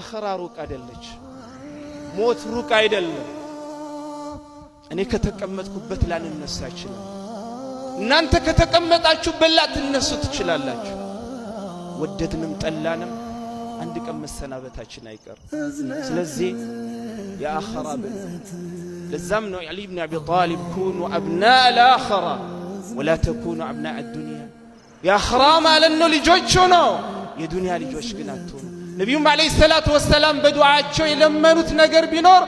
አኺራ ሩቅ አይደለች ሞት ሩቅ አይደለም እኔ ከተቀመጥኩበት ላንነሳ ይችላል እናንተ ከተቀመጣችሁበት ላትነሱ ትችላላችሁ ወደድንም ጠላንም አንድ ቀን መሰናበታችን አይቀር ስለዚህ የአኺራ ለዛም ነው علي بن ابي طالب كونوا ابناء الاخره ولا تكونوا ابناء الدنيا የአኺራ ማለት ነው ልጆች ነው የዱንያ ልጆች ግን አትሆኑ ነብዩ አለይሂ ሰላቱ ወሰለም በዱዓቸው የለመኑት ነገር ቢኖር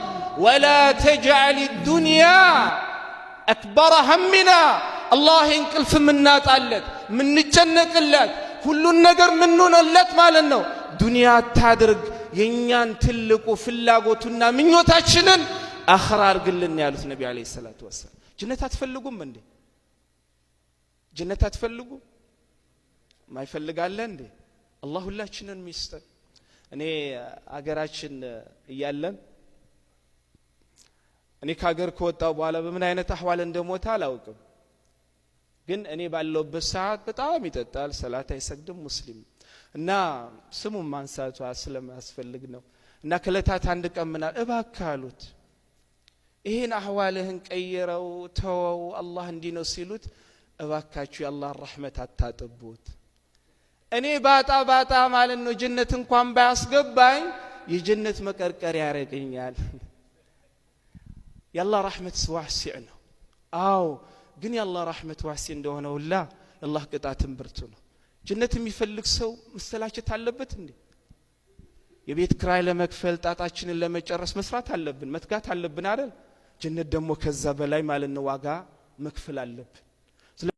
ولا تجعل الدنيا اكبر همنا الله እንቅልፍ ምናጣለት ምንጨነቅለት ሁሉን ነገር ምንሆነለት ማለት ነው ዱንያ ታድርግ የኛን ትልቁ ፍላጎቱና ምኞታችንን አኺራ አርግልን ያሉት ነብዩ አለይሂ ሰላቱ ወሰለም ጀነት አትፈልጉም እንዴ ጀነት አትፈልጉ ማይፈልጋለ እንዴ አላህ ሁላችንን ሚስጠን እኔ አገራችን እያለን እኔ ካገር ከወጣው በኋላ በምን አይነት አህዋል እንደሞታ አላውቅም ግን እኔ ባለውበት ሰዓት በጣም ይጠጣል ሰላት አይሰግድም ሙስሊም እና ስሙን ማንሳቱ ስለማያስፈልግ ነው እና ከለታት አንድ ቀን ምናል እባካሉት ይሄን አህዋልህን ቀይረው ተወው አላህ እንዲህ ነው ሲሉት እባካችሁ የአላህ ረህመት አታጥቡት እኔ ባጣ ማለት ነው ጀነት እንኳን ባያስገባኝ የጀነት መቀርቀር ያረገኛል የአላህ ረህመት ዋሲዕ ነው አው ግን የአላህ ረህመት ዋሲዕ እንደሆነ ሁላ የአላህ ቅጣትን ብርቱ ነው ጀነት የሚፈልግ ሰው መሰላቸት አለበት እንዴ የቤት ክራይ ለመክፈል ጣጣችንን ለመጨረስ መስራት አለብን መትጋት አለብን አይደል ጀነት ደግሞ ከዛ በላይ ማለት ነው ዋጋ መክፈል አለብን